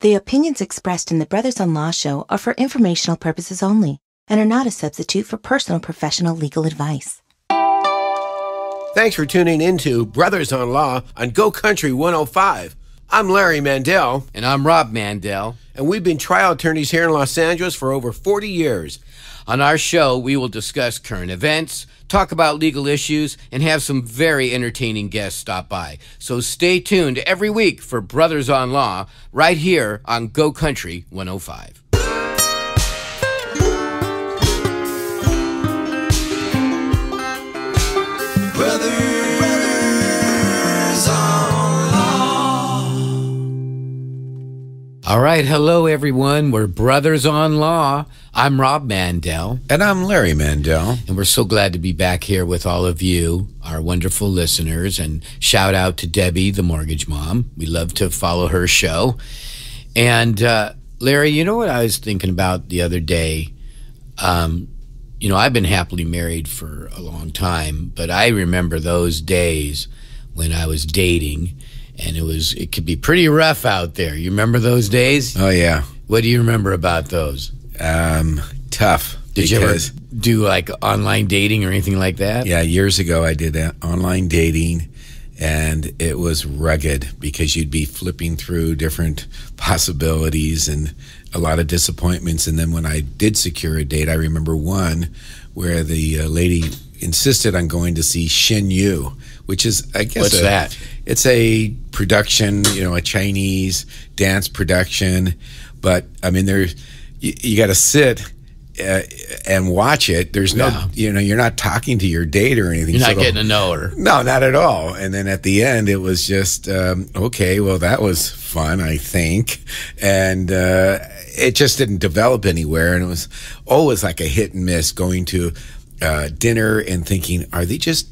The opinions expressed in the Brothers-in-Law show are for informational purposes only and are not a substitute for personal professional legal advice. Thanks for tuning into Brothers-in-Law on Go Country 105. I'm Larry Mandel. And I'm Rob Mandel. And we've been trial attorneys here in Los Angeles for over 40 years. On our show, we will discuss current events, talk about legal issues, and have some very entertaining guests stop by. So stay tuned every week for Brothers on Law right here on Go Country 105. Brothers on Law. All right, hello everyone. We're Brothers on Law. I'm Rob Mandel. And I'm Larry Mandel. And we're so glad to be back here with all of you, our wonderful listeners. And shout out to Debbie, the mortgage mom. We love to follow her show. And Larry, you know what I was thinking about the other day? You know, I've been happily married for a long time, but I remember those days when I was dating, and it could be pretty rough out there. You remember those days? Oh, yeah. What do you remember about those? Tough. Did you ever do like online dating or anything like that? Yeah, years ago I did online dating, and it was rugged because you'd be flipping through different possibilities and a lot of disappointments. And then when I did secure a date, I remember one where the lady insisted on going to see Shin Yu, which is, I guess... What's that? It's a production, a Chinese dance production. But, I mean, you got to sit and watch it. There's no, you're not talking to your date or anything. You're not getting to know her. No, not at all. And then at the end, it was just, okay, well, that was fun, I think. And it just didn't develop anywhere. And it was always like a hit and miss, going to dinner and thinking, are they just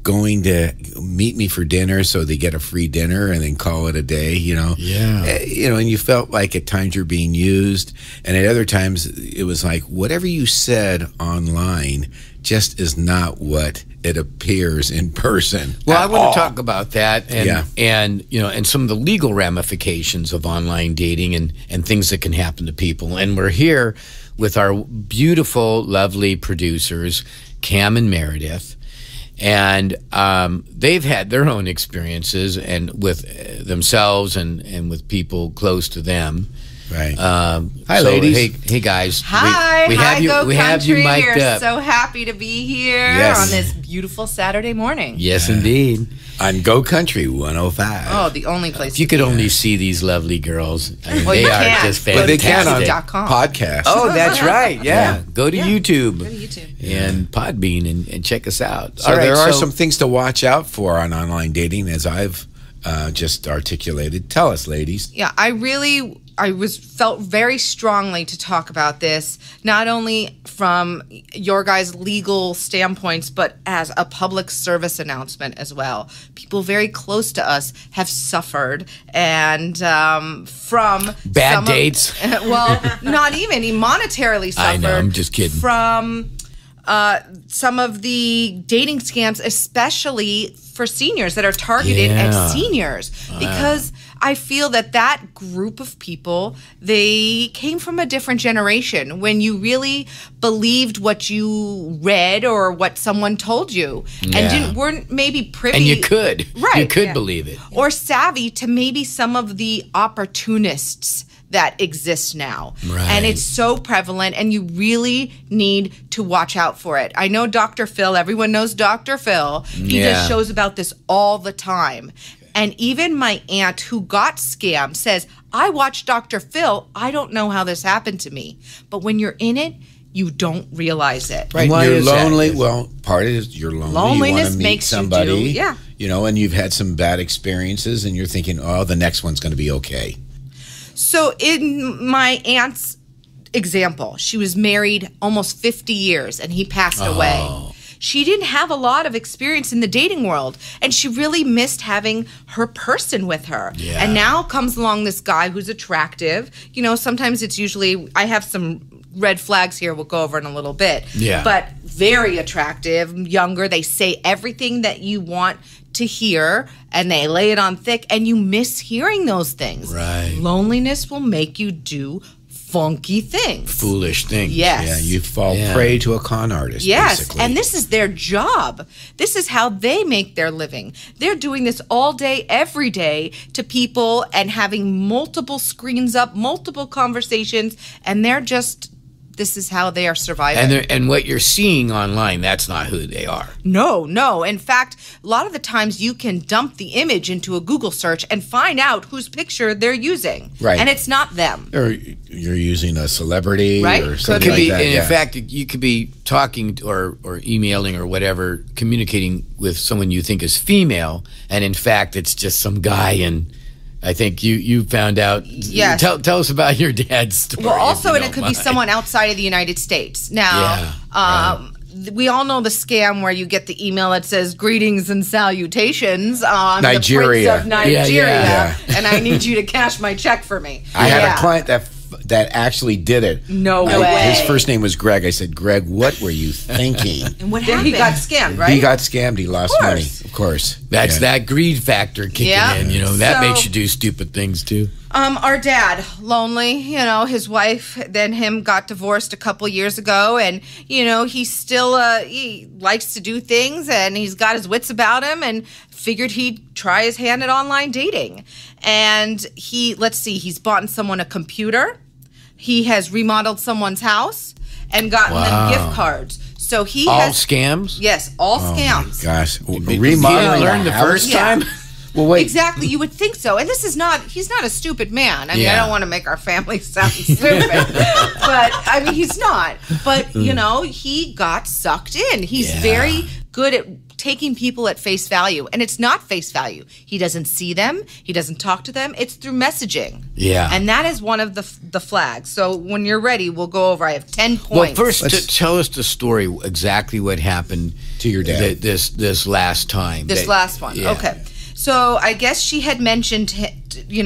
going to meet me for dinner so they get a free dinner and then call it a day, Yeah. And you felt like at times you're being used, and at other times it was like whatever you said online just is not what it appears in person. Well, I want to talk about that and some of the legal ramifications of online dating and things that can happen to people. And we're here with our beautiful, lovely producers, Kam and Meredith. And they've had their own experiences and with themselves and with people close to them. Right. Hi, so, ladies. Hey, guys. Hi. We have you. Go we have you Country. mic'd We're up. so happy to be here on this beautiful Saturday morning. Yes, indeed. On Go Country 105. Oh, the only place. If you could only see these lovely girls, I mean, Well, they you are can. just But fantastic. they can on YouTube.com. podcast. Oh, that's right. Yeah. Go to YouTube. Go to YouTube. And Podbean and check us out. So there are some things to watch out for on online dating, as I've just articulated. Tell us, ladies. Yeah, I felt very strongly to talk about this, not only from your guys' legal standpoints, but as a public service announcement as well. People very close to us have suffered, and from bad dates. Well, not even. He monetarily suffered. I know, I'm just kidding. From some of the dating scams, especially for seniors that are targeted at seniors, because I feel that group of people, they came from a different generation when you really believed what you read or what someone told you and weren't maybe privy. And you could. Right. You could believe it. Or savvy to maybe some of the opportunists that exist now. Right. And it's so prevalent, and you really need to watch out for it. I know Dr. Phil, everyone knows Dr. Phil. He does shows about this all the time. And even my aunt who got scammed says, I watched Dr. Phil. I don't know how this happened to me. But when you're in it, you don't realize it. Right. Why You're is that? lonely. Well, part of it is you're lonely. Loneliness you want to meet makes somebody, you do, and you've had some bad experiences, and you're thinking, oh, the next one's going to be okay. So in my aunt's example, she was married almost 50 years and he passed away. She didn't have a lot of experience in the dating world, and she really missed having her person with her. Yeah. And now comes along this guy who's attractive. Sometimes it's usually, I have some red flags here we'll go over in a little bit. Yeah. But very attractive, younger. They say everything that you want to hear, and they lay it on thick, and you miss hearing those things. Right. Loneliness will make you do funky things. Foolish things. Yes. Yeah, you fall prey to a con artist, Yes, basically. and this is their job. This is how they make their living. They're doing this all day, every day to people and having multiple screens up, multiple conversations, and this is how they are surviving. And what you're seeing online, that's not who they are. No. In fact, a lot of the times you can dump the image into a Google search and find out whose picture they're using. Right. And it's not them. Or you're using a celebrity Right. or Could something Could be, like that. and yeah. in fact, you could be talking or emailing or whatever, communicating with someone you think is female, and in fact, it's just some guy. And I think you found out. Yes. Tell us about your dad's story. Well, if also, you and it don't could mind. be someone outside of the United States. Now, we all know the scam where you get the email that says "Greetings and salutations, I'm Nigeria. the Prince of Nigeria, Yeah. and I need you to cash my check for me." I had a client that actually did it. No way. His first name was Greg. I said, Greg, what were you thinking? And what happened? He got scammed, right? He got scammed. He lost money. Of course. That's that greed factor kicking in. That makes you do stupid things too. Our dad, lonely, his wife, then him got divorced a couple years ago, and, he's still, he likes to do things, and he's got his wits about him, and figured he'd try his hand at online dating. And he's bought someone a computer, he has remodeled someone's house, and gotten them gift cards. So he all has... scams? Yes, all scams. My gosh. Did Remodeling you learn a the house? first time? Well, wait. Exactly, you would think so. And he's not a stupid man. I mean, I Yeah. don't want to make our family sound stupid, but I mean, he's not. But, he got sucked in. He's very good at taking people at face value, and it's not face value. He doesn't see them. He doesn't talk to them. It's through messaging. Yeah. And that is one of the flags. So when you're ready, we'll go over. I have 10 points. Well, first, tell us the story, exactly what happened To your dad. This last time. This last one. Yeah. Okay. So I guess she had mentioned,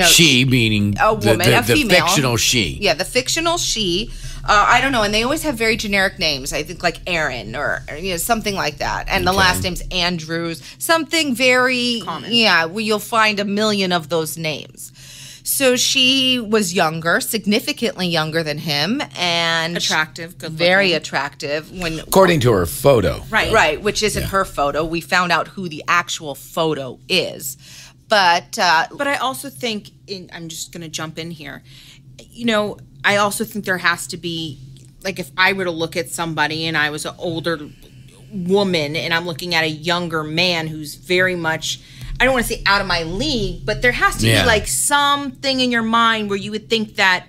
She, meaning a woman, a the female. fictional she. Yeah, the fictional she. I don't know, and they always have very generic names. I think like Aaron or something like that. And the last name's Andrews. Something very common. Yeah, where you'll find a million of those names. So she was younger, significantly younger than him, and Attractive, good very looking. attractive. According to her photo. Right, which isn't her photo. We found out who the actual photo is. But I also think, I'm just going to jump in here, I also think there has to be, like if I were to look at somebody and I was an older woman and I'm looking at a younger man who's very much, I don't want to say out of my league, but there has to be like something in your mind where you would think that,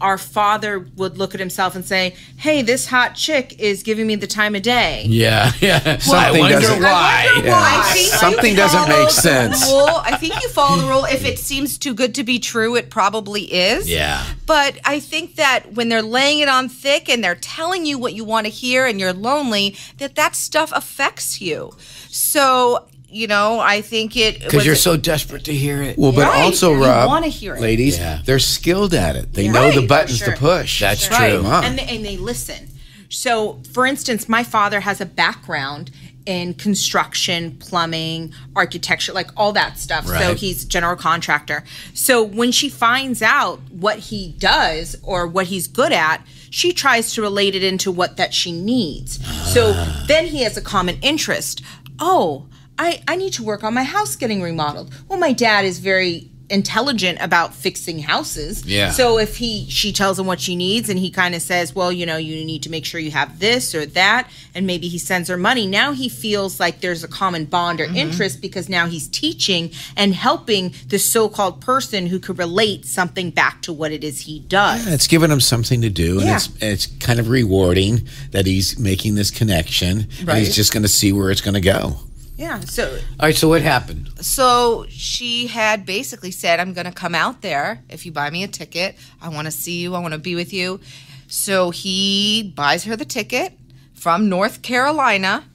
our father would look at himself and say, hey, this hot chick is giving me the time of day. Yeah. I wonder doesn't- why. I think Something you doesn't follow make the sense. rule. I think you follow the rule. If it seems too good to be true, it probably is. Yeah. But I think that when they're laying it on thick and they're telling you what you want to hear and you're lonely, that stuff affects you. So, I think it... Because you're so desperate to hear it. Well, but Right. also, You Rob, wanna hear it. ladies, Yeah. they're skilled at it. They Yeah. know the Right, buttons for to sure. push. That's Right. true. Come on. And they listen. So, for instance, my father has a background in construction, plumbing, architecture, like all that stuff. So Right. he's a general contractor. So when she finds out what he does or what he's good at, she tries to relate it into what that she needs. So then he has a common interest. Oh, I need to work on my house getting remodeled. Well, my dad is very intelligent about fixing houses. Yeah. So if she tells him what she needs and he kind of says, well, you need to make sure you have this or that, and maybe he sends her money, now he feels like there's a common bond or interest because now he's teaching and helping the so-called person who could relate something back to what it is he does. Yeah, it's giving him something to do, and Yeah. it's kind of rewarding that he's making this connection, and he's just going to see where it's going to go. Yeah. So All right, so what happened? So she had basically said, I'm going to come out there if you buy me a ticket. I want to see you. I want to be with you. So he buys her the ticket from North Carolina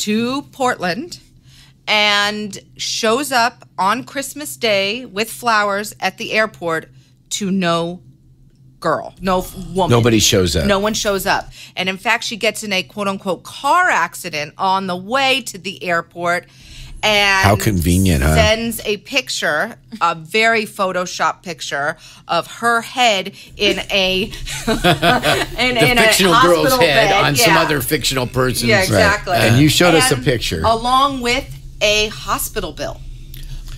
to Portland and shows up on Christmas Day with flowers at the airport to no woman. Nobody shows up. No one shows up. And in fact, she gets in a quote unquote car accident on the way to the airport. and how convenient, huh? Sends a picture, a very Photoshop picture of her head in a fictional hospital girl's head bed. on some other fictional person's. Yeah, exactly. Right. And you showed us a picture. along with a hospital bill.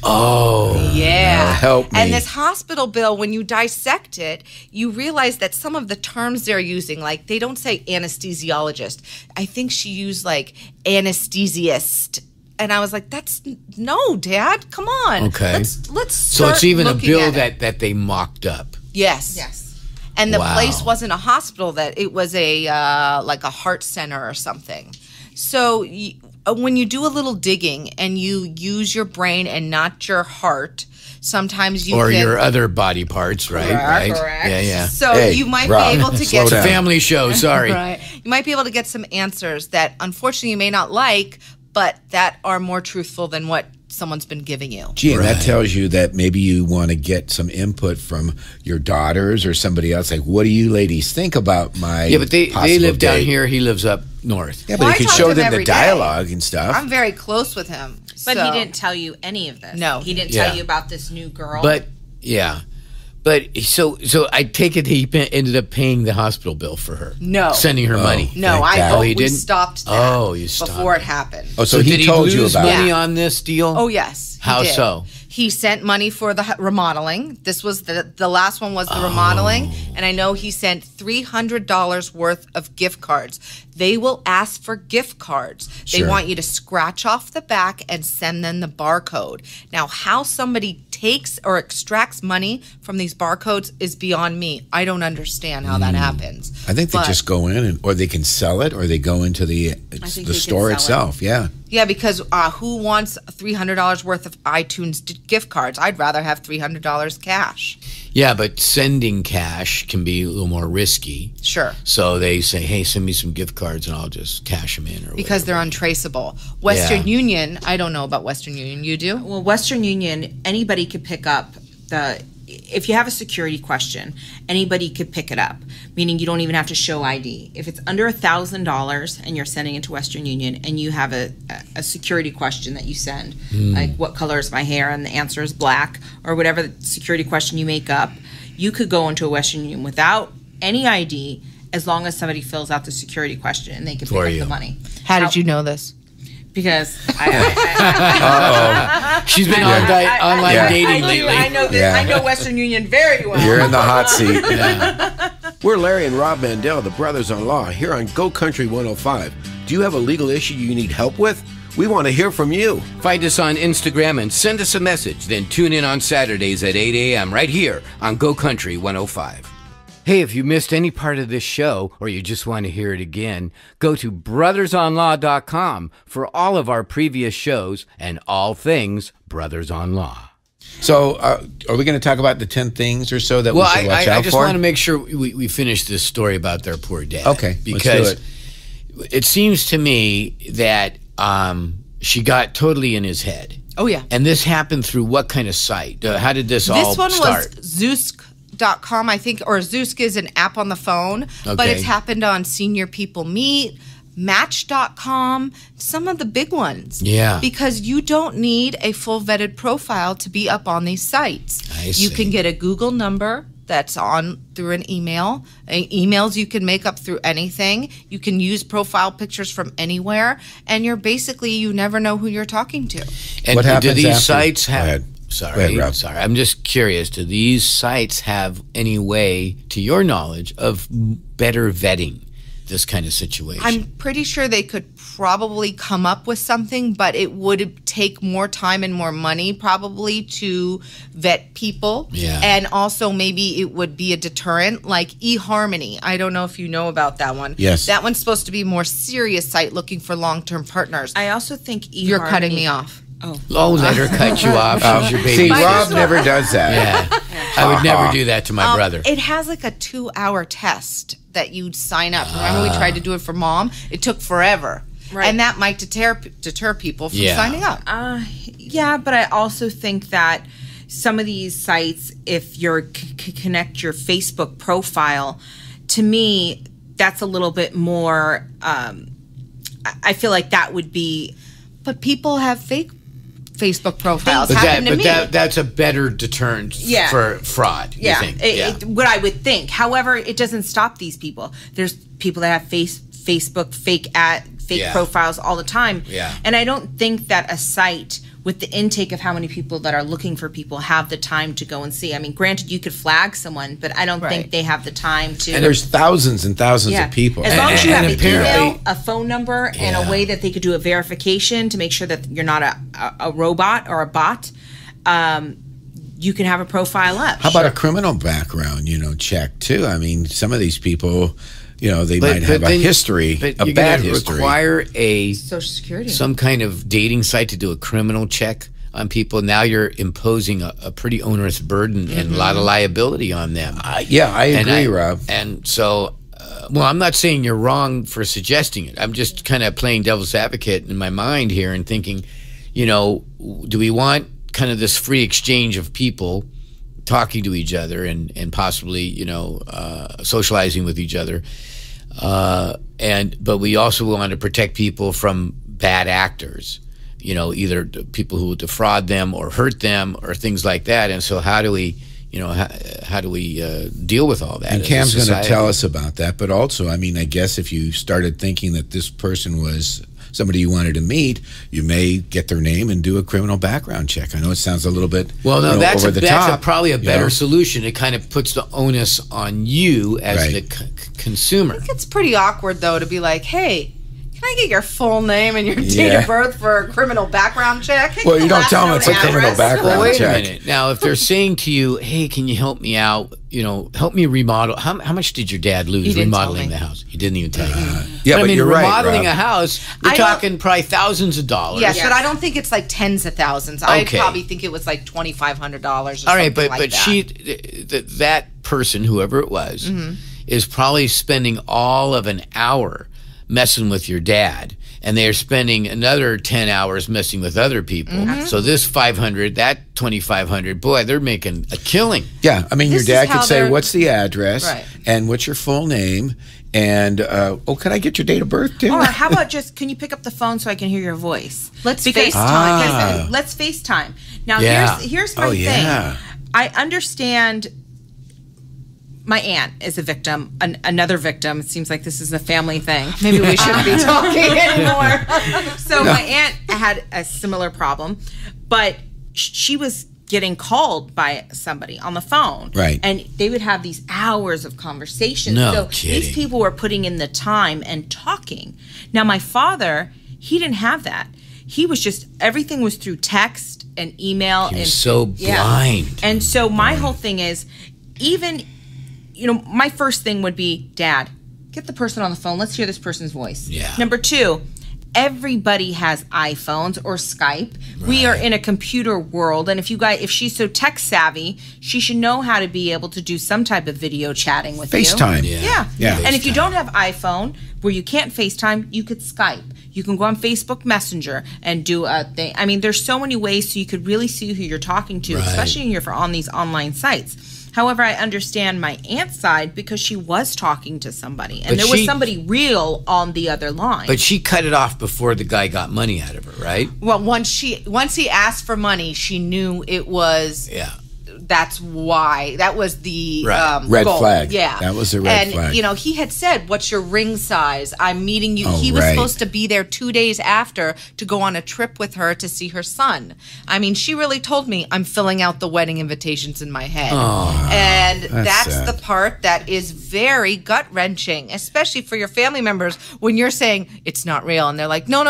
Oh, Yeah. Now help me. And this hospital bill, when you dissect it, you realize that some of the terms they're using, like they don't say anesthesiologist. I think she used like anesthesiast. And I was like, no, Dad, come on. Okay. Let's so start it's even a looking bill at it. that they mocked up. Yes. Yes. And the Wow. place wasn't a hospital; that it was a like a heart center or something. So when you do a little digging and you use your brain and not your heart, sometimes you Or can, your other body parts, right? Right. correct. Yeah, yeah. So Hey, you might Rob, be able to slow get down. Family show. Sorry. right. You might be able to get some answers that unfortunately you may not like, but that are more truthful than what someone's been giving you. Gee, and that Right. tells you that maybe you want to get some input from your daughters or somebody else. Like, what do you ladies think about my Yeah, but they possible live down date? here. He lives up north. Yeah, Well, but I you could talk show to him them the every day. dialogue and stuff. I'm very close with him. But so- he didn't tell you any of this. No. He didn't Yeah. tell you about this new girl. But yeah, but so I take it he ended up paying the hospital bill for her. No. Sending her money. No, Thank God. Oh, he we didn't? stopped that Oh, you stopped before it. it happened. oh, so, did he told you lose about money it. on this deal? Oh yes. he How did. so? He sent money for the remodeling. This was the last one was the remodeling, and I know he sent $300 worth of gift cards. They will ask for gift cards. They Sure. want you to scratch off the back and send them the barcode. Now, how somebody takes or extracts money from these barcodes is beyond me. I don't understand how that happens. I think they But- just go in, or they can sell it, or they go into the think they the can store sell it. itself. Yeah. Yeah, because who wants $300 worth of iTunes gift cards? I'd rather have $300 cash. Yeah, but sending cash can be a little more risky. Sure. So they say, hey, send me some gift cards and I'll just cash them in or Because whatever. they're untraceable. Western Yeah. Union, I don't know about Western Union. You do? Well, Western Union, anybody could pick up if you have a security question, anybody could pick it up, meaning you don't even have to show ID. If it's under $1,000 and you're sending it to Western Union and you have a security question that you send, like what color is my hair, and the answer is black, or whatever the security question you make up, you could go into a Western Union without any ID as long as somebody fills out the security question and they can pick For up you. the money. How did you know this? Because She's been online Yeah. dating lately. I know this. Yeah. I know Western Union very well. You're in the hot seat. We're Larry and Rob Mandel, the brothers-in-law, here on Go Country 105. Do you have a legal issue you need help with? We want to hear from you. Find us on Instagram and send us a message. Then tune in on Saturdays at 8 a.m. right here on Go Country 105. Hey, if you missed any part of this show or you just want to hear it again, go to brothersonlaw.com for all of our previous shows and all things Brothers on Law. So, are we going to talk about the 10 things or so that Well, we should watch I out just for? want to make sure we finish this story about their poor dad. Okay, let's do because it. it seems to me that she got totally in his head. Oh, yeah. And this happened through what kind of site? How did this all This one start? was Zeusk.com, I think, or Zeusk is an app on the phone, but Okay. it's happened on Senior People Meet, Match.com, some of the big ones. Yeah. Because you don't need a full vetted profile to be up on these sites. I You see. can get a Google number that's on through an email. Emails you can make up through anything. You can use profile pictures from anywhere, and you never know who you're talking to. And What do happens these after? sites Go have? ahead. Sorry, Go ahead, Rob. sorry. I'm just curious. Do these sites have any way, to your knowledge, of better vetting this kind of situation? I'm pretty sure they could probably come up with something, but it would take more time and more money probably to vet people. Yeah. And also maybe it would be a deterrent, like eHarmony. I don't know if you know about that one. Yes. That one's supposed to be a more serious site looking for long-term partners. I also think You're cutting me off. Oh, let her cut you off. She's your baby. See, sister. Rob never does that. Yeah. I would never do that to my brother. It has like a 2-hour test that you'd sign up. Remember we tried to do it for Mom? It took forever. Right. And that might deter people from Yeah. signing up. Yeah, but I also think that some of these sites, if you're connect your Facebook profile, to me, that's a little bit more. I feel like that would be. But people have fake Facebook profiles. Things Happened to me. That's a better deterrent for fraud. You think? What I would think. However, it doesn't stop these people. There's people that have Facebook fake profiles all the time. Yeah. And I don't think that a site with the intake of how many people that are looking for people have the time to go and see. I mean, granted, you could flag someone, but I don't think they have the time to. And there's thousands and thousands of people. As long as you have an apparently- email, a phone number, and a way that they could do a verification to make sure that you're not a robot or a bot, you can have a profile up. How about a criminal background, check too? I mean, some of these people, they might have a history, a bad history. Require a Social Security, some kind of dating site to do a criminal check on people. Now you're imposing a pretty onerous burden and a lot of liability on them. I agree, Rob. And so, well, I'm not saying you're wrong for suggesting it. I'm just kind of playing devil's advocate in my mind here and thinking, do we want kind of this free exchange of people talking to each other and possibly, socializing with each other. But we also want to protect people from bad actors, either people who defraud them or hurt them or things like that. And so how do we, how do we deal with all that? And Cam's going to tell us about that. But also, I mean, I guess if you started thinking that this person was somebody you wanted to meet, you may get their name and do a criminal background check. I know it sounds a little bit that's over the top. Probably a better solution. It kind of puts the onus on you as the consumer. I think it's pretty awkward, though, to be like, hey, can I get your full name and your date of birth for a criminal background check? Well, you don't tell them it's a criminal background wait check. a minute. Now, if they're saying to you, hey, can you help me out? Help me remodel. How much did your dad lose remodeling the house? He didn't even tell you. But you're right, remodeling Rob. a house, we're talking probably thousands of dollars. Yes, but I don't think it's like tens of thousands. I probably think it was like $2,500 or something. All right, but that. that person, whoever it was, is probably spending all of an hour messing with your dad, and they're spending another 10 hours messing with other people. So this 500, that 2,500, boy, they're making a killing. Yeah, I mean, This your dad is how could say, they're- what's the address, Right. and what's your full name, and, can I get your date of birth, too? Or how about can you pick up the phone so I can hear your voice? Let's FaceTime. Ah. Let's FaceTime. Now, Yeah. here's my thing. yeah. I understand my aunt is a victim, another victim. It seems like this is a family thing. Maybe we shouldn't be talking anymore. So my aunt had a similar problem, but she was getting called by somebody on the phone. Right. And they would have these hours of conversation. No so kidding. these people were putting in the time and talking. Now my father, he didn't have that. He was just, everything was through text and email. He was so blind. And so my whole thing is, even, my first thing would be, Dad, get the person on the phone. Let's hear this person's voice. Yeah. Number two, everybody has iPhones or Skype. We are in a computer world, and if she's so tech savvy, she should know how to be able to do some type of video chatting with FaceTime. you. Yeah. And if you don't have iPhone, where you can't FaceTime, you could Skype. You can go on Facebook Messenger and do a thing. I mean, there's so many ways so you could really see who you're talking to, especially when you're on these online sites. However, I understand my aunt's side because she was talking to somebody, and there was somebody real on the other line. But she cut it off before the guy got money out of her, right? Well, once he asked for money, she knew it was. Yeah. That's why. That was the Red goal. flag. Yeah, That was a red flag. And he had said, "What's your ring size? I'm meeting you." Oh, he was right. supposed to be there 2 days after to go on a trip with her to see her son. I mean, she really told me, "I'm filling out the wedding invitations in my head," and that's sad. the part that is very gut wrenching, especially for your family members when you're saying it's not real, and they're like, "No,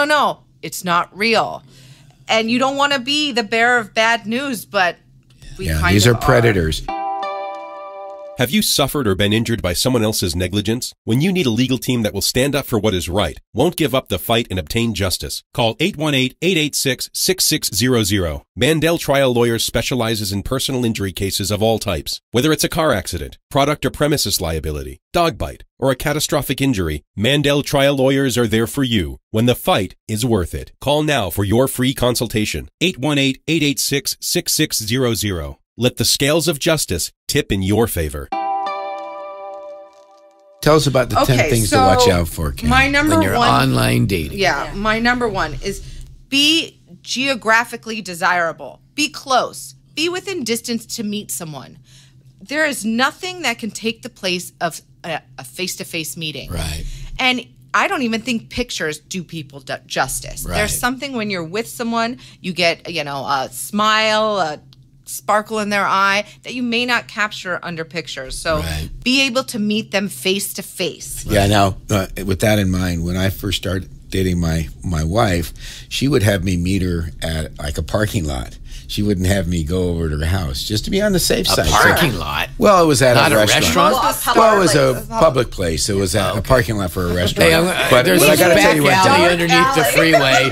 it's not real," and you don't want to be the bearer of bad news, but. These are predators. Have you suffered or been injured by someone else's negligence? When you need a legal team that will stand up for what is right, won't give up the fight and obtain justice, call 818-886-6600. Mandel Trial Lawyers specializes in personal injury cases of all types. Whether it's a car accident, product or premises liability, dog bite, or a catastrophic injury, Mandel Trial Lawyers are there for you when the fight is worth it. Call now for your free consultation. 818-886-6600. Let the scales of justice tip in your favor. Tell us about the 10 things to watch out for, Kim. My number When you're one. online dating. My number one is be geographically desirable. Be close. Be within distance to meet someone. There is nothing that can take the place of a face-to-face meeting. Right. And I don't even think pictures do people justice. Right. There's something when you're with someone, you get, a smile, a sparkle in their eye that you may not capture under pictures. So be able to meet them face to face. Yeah, now, with that in mind, when I first started dating my wife, she would have me meet her at like a parking lot. She wouldn't have me go over to her house just to be on the safe side. A parking lot? Well, it was at Not a restaurant. Well, it was a public place. It was at a parking lot for a restaurant. Hey, there's a back alley day. underneath the freeway.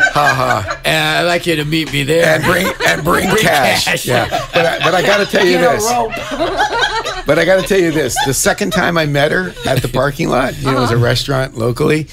And I'd like you to meet me there. And bring cash. Yeah. But I got to tell you this. But I got to tell you this. The second time I met her at the parking lot, it was a restaurant locally,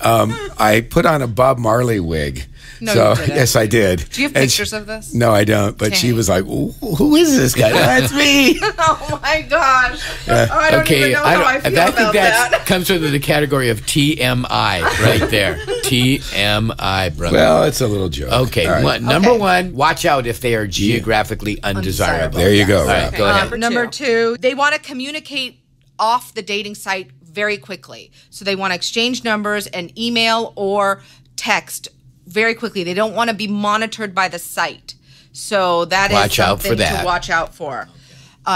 I put on a Bob Marley wig. No, so, you didn't. yes, I did. Do you have pictures of this? No, I don't. But she was like, who is this guy? That's me. Oh, my gosh. I don't even know how I feel about think that comes under the category of TMI right there. TMI, brother. Well, it's a little joke. Okay, right. Number one, watch out if they are geographically undesirable. There you go. All right, go ahead. Number two, they want to communicate off the dating site very quickly. So they want to exchange numbers and email or text very quickly. They don't want to be monitored by the site. So that is something to watch out for.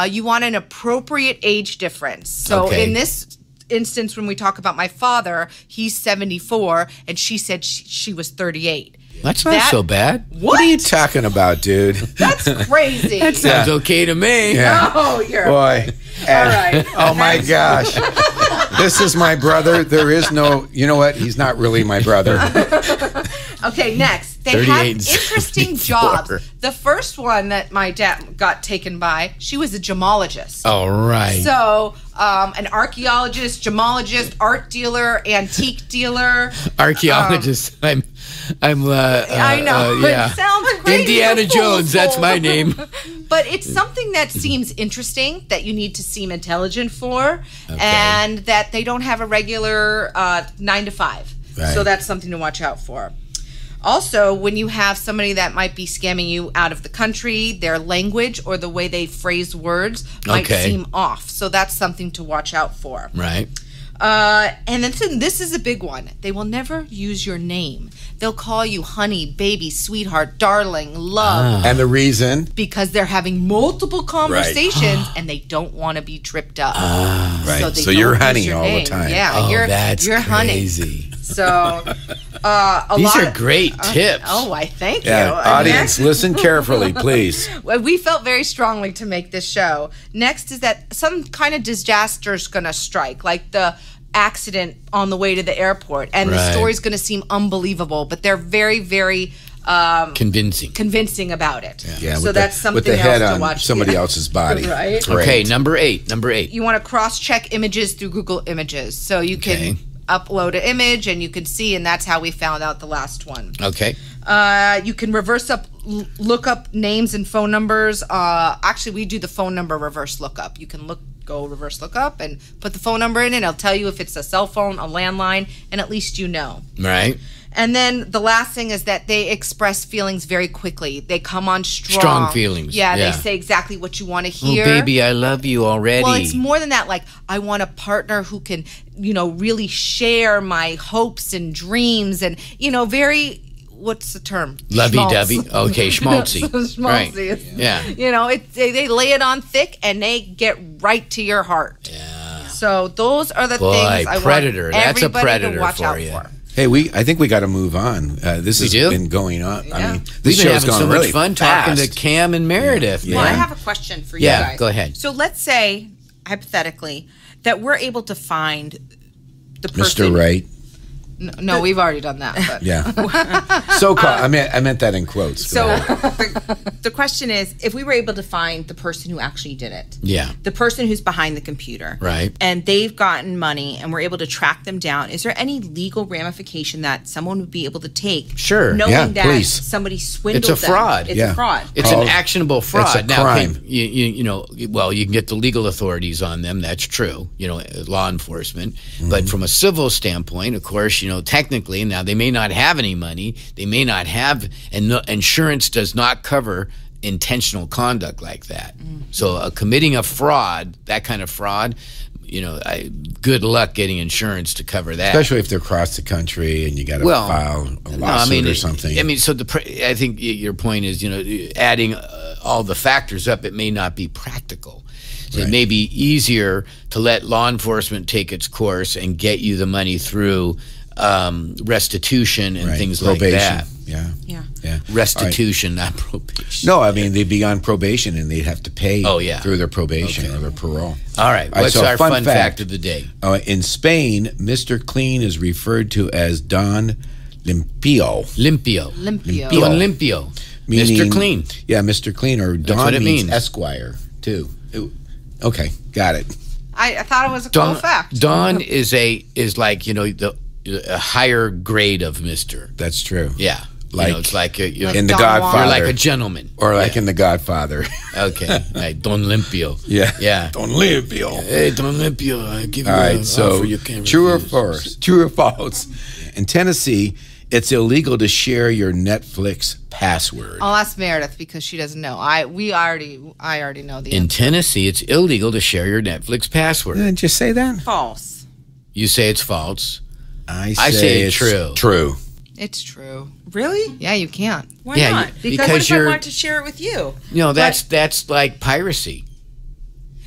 You want an appropriate age difference. So in this instance, when we talk about my father, he's 74, and she said she was 38. That's not so bad. What are you talking about, dude? That's crazy. That sounds okay to me. Yeah. Oh, you're boy. All right. Oh my gosh. This is my brother. There is no, you know what? He's not really my brother. Okay, next. They have interesting jobs. The first one that my dad got taken by, she was a gemologist. All right. So, an archaeologist, gemologist, art dealer, antique dealer. Archaeologist. I know. Yeah. It sounds crazy. Indiana Jones, that's my name. But it's something that seems interesting, that you need to seem intelligent for, and that they don't have a regular 9 to 5. Right. So that's something to watch out for. Also, when you have somebody that might be scamming you out of the country, their language or the way they phrase words might seem off. So that's something to watch out for. Right. And then this is a big one. They will never use your name. They'll call you honey, baby, sweetheart, darling, love. And the reason? Because they're having multiple conversations and they don't want to be tripped up. Right. So you're honey all the time. Yeah, you're crazy. Honey. So these are great tips. I thank you. Audience, listen carefully, please. We felt very strongly to make this show. Next is that some kind of disaster is going to strike, like the accident on the way to the airport, and the story's going to seem unbelievable, but they're very, very convincing about it. Yeah, so that's something with the head else on to watch. Somebody else's body. Right. Great. Okay, number eight. You want to cross-check images through Google Images, so you can upload an image and you can see, and that's how we found out the last one. Okay. You can look up names and phone numbers. Actually, we do the phone number reverse lookup. You can go reverse lookup and put the phone number in, and it'll tell you if it's a cell phone, a landline, and at least you know. Right. And then the last thing is that they express feelings very quickly. They come on strong. Strong feelings. Yeah, they say exactly what you want to hear. Oh, baby, I love you already. Well, it's more than that. Like, I want a partner who can, really share my hopes and dreams and, very... What's the term? Lovey-dovey. Okay, schmaltzy. Schmaltzy. Right. Yeah. They lay it on thick and they get right to your heart. Yeah. So those are the things I predator. want That's a everybody predator to watch for out you. for. Hey, I think we got to move on. This has been going on. Yeah. I mean, this We've been show's having gone so really much fun fast. talking to Kam and Meredith. Yeah. Well, I have a question for you guys. Yeah, go ahead. So let's say, hypothetically, that we're able to find the person. Mr. Right. No, we've already done that. But. Yeah. So-called. I meant that in quotes. So the question is, if we were able to find the person who actually did it, the person who's behind the computer, right, and they've gotten money, and we're able to track them down, is there any legal ramification that someone would be able to take? Sure. Knowing that somebody swindled them? It's a fraud. It's a fraud. It's an actionable fraud. It's a crime. Now, you can get the legal authorities on them. That's true. Law enforcement. Mm-hmm. But from a civil standpoint, of course, technically now they may not have any money. They may not have, and insurance does not cover intentional conduct like that. So committing a fraud, that kind of fraud, good luck getting insurance to cover that. Especially if they're across the country and you got to file a lawsuit or something. I think your point is, adding all the factors up, it may not be practical. So It may be easier to let law enforcement take its course and get you the money through restitution and things probation. Like that. Yeah. Restitution, not probation. No, they'd be on probation and they'd have to pay through their probation or their parole. All right. What's our fun fact of the day? In Spain, Mr. Clean is referred to as Don Limpio. Limpio. Don Limpio. Meaning, Mr. Clean. Yeah, Mr. Clean, or That's Don what it means means. Esquire, too. Okay, got it. I thought it was a cool fact. Don is like a higher grade of Mister. That's true. Yeah, it's like in The Don Godfather, you're like a gentleman, or like in The Godfather. Okay, right. Don Limpio. Yeah. Don Limpio. Hey, Don Limpio, I give you All right. an So offer you can't true or refuse. false? True or false? In Tennessee, it's illegal to share your Netflix password. I'll ask Meredith because she doesn't know. I already know the In answer. Tennessee, it's illegal to share your Netflix password. Didn't you say that? False. You say it's false. I say it's true. True. It's true. Really? Yeah, you can't. Why Yeah, not? because what if I you're- want to share it with you? That's like piracy.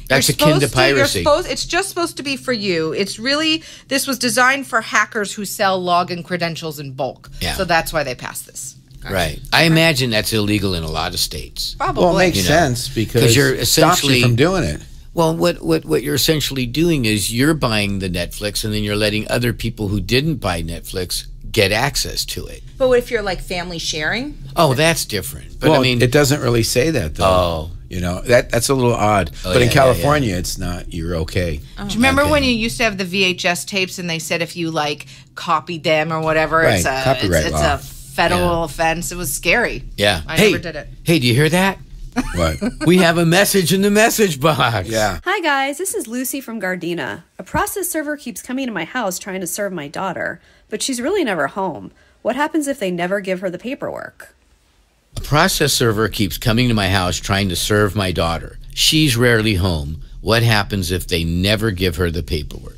That's You're akin to supposed piracy. It's just supposed to be for you. This was designed for hackers who sell login credentials in bulk. Yeah. So that's why they passed this. Right. I imagine that's illegal in a lot of states. Probably. Well, it makes sense because you're it stops essentially you from doing it. Well, what you're essentially doing is you're buying the Netflix and then you're letting other people who didn't buy Netflix get access to it. But what if you're like family sharing? Oh, that's different. But Well, I mean, it doesn't really say that, though. Oh. That's a little odd. But in yeah, California, it's not. You're okay. Do you remember when you used to have the VHS tapes and they said if you copied them or whatever, Right, it's a copyright law. a federal offense? It was scary. yeah. I hey, never did it. Hey, do you hear that? What? We have a message in the message box. Yeah. Hi guys, this is Lucy from Gardena. A process server keeps coming to my house trying to serve my daughter, but she's really never home. What happens if they never give her the paperwork? A process server keeps coming to my house trying to serve my daughter. She's rarely home. What happens if they never give her the paperwork?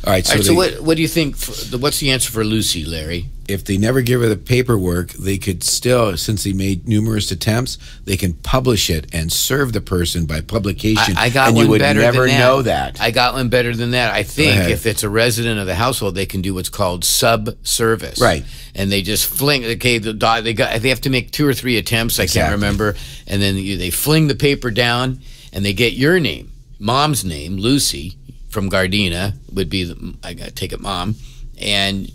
All right. So what do you think? What's the answer for Lucy, Larry? If they never give her the paperwork, they could still, since they made numerous attempts, they can publish it and serve the person by publication. I got and one you would better never than that. know that. I got one better than that. I think ahead. if it's a resident of the household, they can do what's called sub-service. Right. And they just fling. Okay, they have to make 2 or 3 attempts. I can't remember. And then they fling the paper down, and they get your name, Mom's name, Lucy from Gardena would be. I got to take it, Mom, and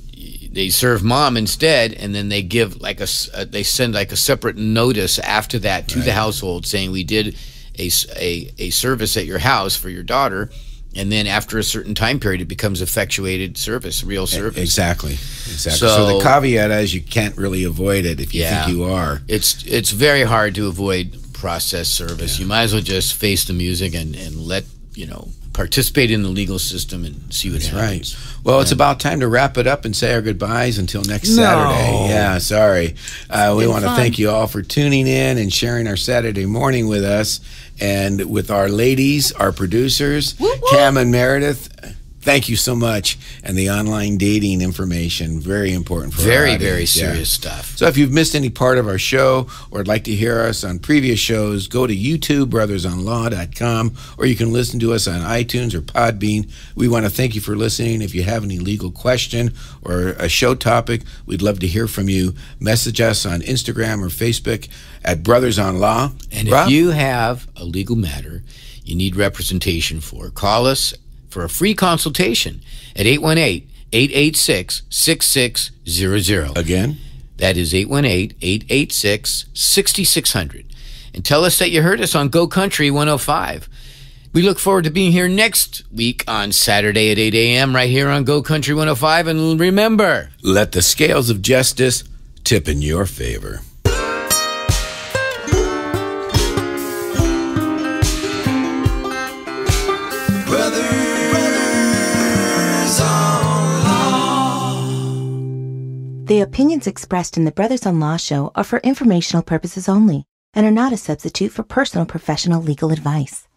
they serve Mom instead, and then they give they send a separate notice after that to the household saying we did a service at your house for your daughter, and then after a certain time period it becomes effectuated service, real service. Exactly. So the caveat is you can't really avoid it if you think you are. It's very hard to avoid process service. You might as well just face the music and let participate in the legal system and see what happens. Right. Well, it's about time to wrap it up and say our goodbyes until next Saturday. Yeah, sorry. We want to thank you all for tuning in and sharing our Saturday morning with us and with our ladies, our producers, Kam and Meredith. Thank you so much. And the online dating information, very important for our audience. Very serious stuff. So if you've missed any part of our show or would like to hear us on previous shows, go to YouTubeBrothersOnLaw.com, or you can listen to us on iTunes or Podbean. We want to thank you for listening. If you have any legal question or a show topic, we'd love to hear from you. Message us on Instagram or Facebook at Brothers on Law. And if you have a legal matter you need representation for, call us for a free consultation at 818-886-6600. Again? That is 818-886-6600. And tell us that you heard us on Go Country 105. We look forward to being here next week on Saturday at 8 a.m. right here on Go Country 105. And remember, let the scales of justice tip in your favor. Brothers on Law. The opinions expressed in the Brothers-in-Law show are for informational purposes only and are not a substitute for personal professional legal advice.